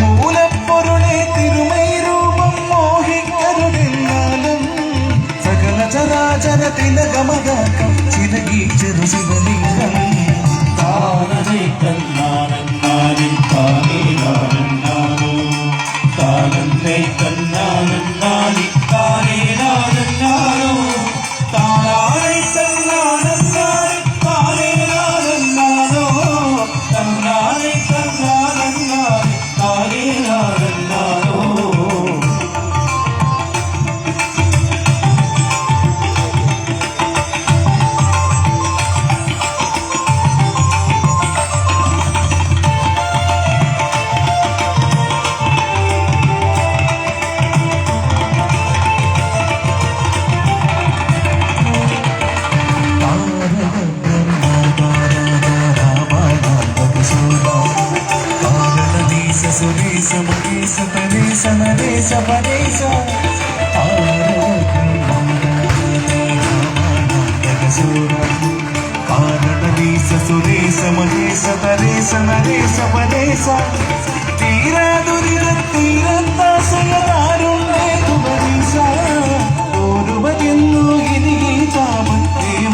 മൂലപ്പൊരുളെ തിരുമൈ രൂപം മോഹിക്കരുതെന്നാലും സകല ചരാചര തിലകമതാക്കം ചിലകി ചെറു ശിവലിംഗം താനേ തന്നാനന്ദാനി താനേ നാനന്ദാനോ താനന്ദേ തന്നാനന്ദാനി താനേ നാനന്ദാനോ താനാനേ തന്നാനന്ദാനി താനേ നാനന്ദാനോ തന്നാനേ തന്നാനന്ദാനി താനേ നാനന്ദാനോ సురేశ మహేశ పరేశ నరేశ పరేశ కారణీశ సురేశ మహేశ పరేశ నరేశ పరేశ తీరా దురిద തീരത്താശയ താരുണ്യേതു പരീശ ഓരുവയെന്നു ഇനി താമൻ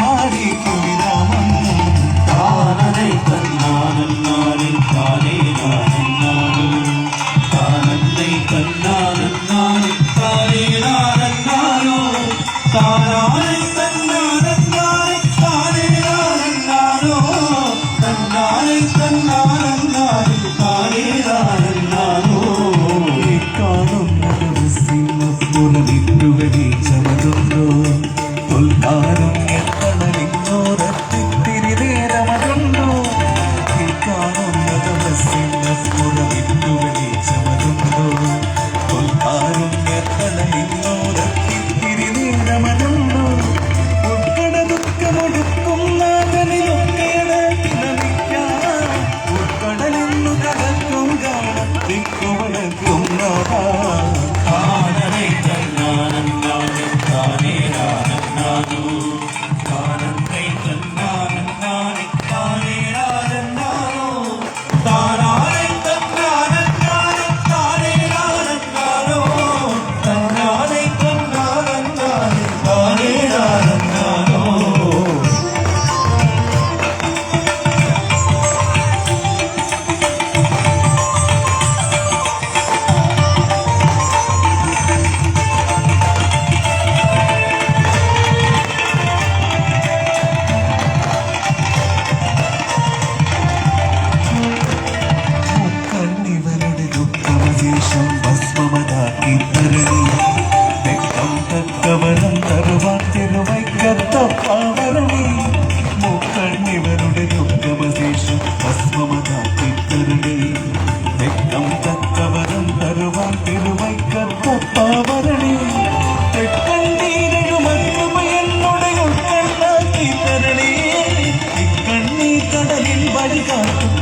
മാറിക്കു വിരാമൻ താനേ തന്നാനന്ദാനി താനേ നാനന്ദാനോ താനന്ദേ തന്നാനന്ദാനി താനേ നാനന്ദാനോ താനാനേ തന്നാനന്ദാനി താനേ നാനന്ദാനോ തന്നാനേ തന്നാനന്ദാനി താനേ നാനന്ദാനോ കാണുന്നത് സിംഹപ്പുറമിട്ടുകളി ചമതുണ്ടോ തൊൽക്കാരം എത്തണലിങ്ങോരത്തിരി നേരമതുണ്ടോ കാണുന്നത് സിംഹപ്പുറമിട്ടുകളി ചമതുണ്ടോ തൊൽക്കാരം എത്തണലിങ്ങോരത്തിരി നേരമതുണ്ടോ ഉൾക്കട ദുഃഖമൊടുക്കും നാഗനിലൊക്കെയാണ് നമിക്കാം ഉൾക്കടലിന്നു കടക്കും കാണാൻ ദിക്കുവടക്കും താനേ തന്നാനന്ദാനി താനേ നാനന്ദാനോ താനന്ദേ തന്നാനന്ദാനി താനേ നാനന്ദാനോ താനാനേ തന്നാനന്ദാനി താനേ നാനന്ദാനോ തന്നാനേ തന്നാനന്ദാനി താനേ നാനന്ദാനോ കണ്ണിവരുടെ ദുഃഖമശേഷം ഭസ്മമതാക്കി തരണി രക്തം തക്കവരം തറുവാത്തിരുവൈക്കത്തപ്പാവരണി മുക്കണ്ണിവരുടെ ദുഃഖമശേഷം ഭസ്മമതാക്കി തരണി രക്തം തക്കവരം തറുവാത്തിരുവൈക്കത്തപ്പാവരണി തെക്കണ്ണീരഴുമന്നുപയെന്നുടെ ഉൾക്കണ്ണാക്കി തരണി ഇക്കണ്ണീ കടലിൽ വഴി കാട്ടും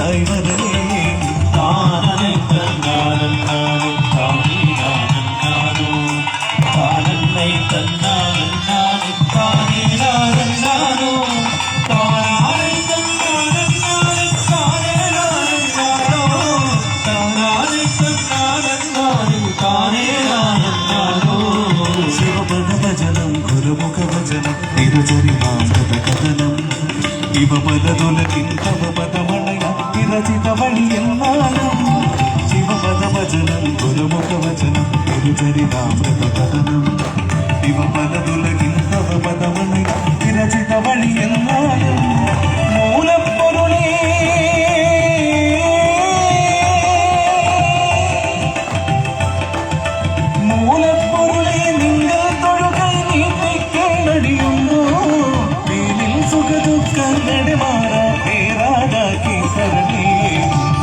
ായി വരണേ താനേ തന്നാനന്ദാനി താനേ നാനന്ദാനോ താനന്ദേ തന്നാനന്ദാനി താനേ നാനന്ദാനോ താനാനേ തന്നാനന്ദാനി താനേ നാനന്ദാനോ താനാനേ തന്നാനന്ദാനി താനേ നാനന്ദാനോ ശിവപദഭജനം ഗുരുമുഖഭജനം തിരുചരിമാമൃത കഥനം ഇവ പദതുലകിന്തവ പദമണയ വിരചിത വഴിയെന്നാലും ശിവപദഭജനം ഗുരുമുഖവചനം തിരുചരിമാമൃത കഥനം ഇവ പദതുലകിന്തവ പദമണയ വിരചിത വഴിയെന്നാലും മൂലപ്പൊരുളേ മൂലപ്പൊരുളേ നിങ്ങൾ തൊഴുകൈ നീട്ടിക്കേണ്ടടിയുന്നു പേരിൽ സുഖദുഃഖങ്ങളുടെ മാറാ പേരാടാക്കി തരണേ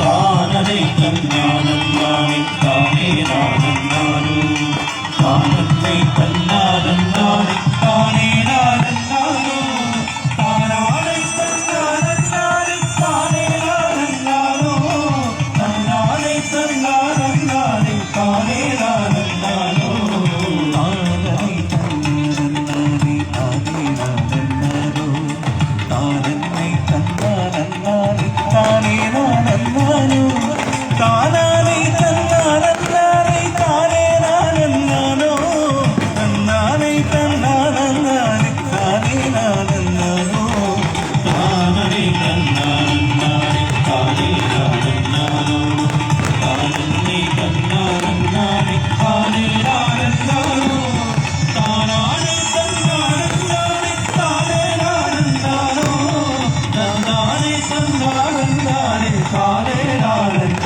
താനേ തന്നാനന്ദാനി താനേ നാനന്ദാനോ താനന്ദേ തന്നാനന്ദാനി താനേ നാനന്ദാനോ താനാനേ തന്നാനന്ദാനി താനേ നാനന്ദാനോ തന്നാനേ തന്നാനന്ദാനി താനേ നാനന്ദാനോ താനേ തന്നാനെ താനേ നാനേ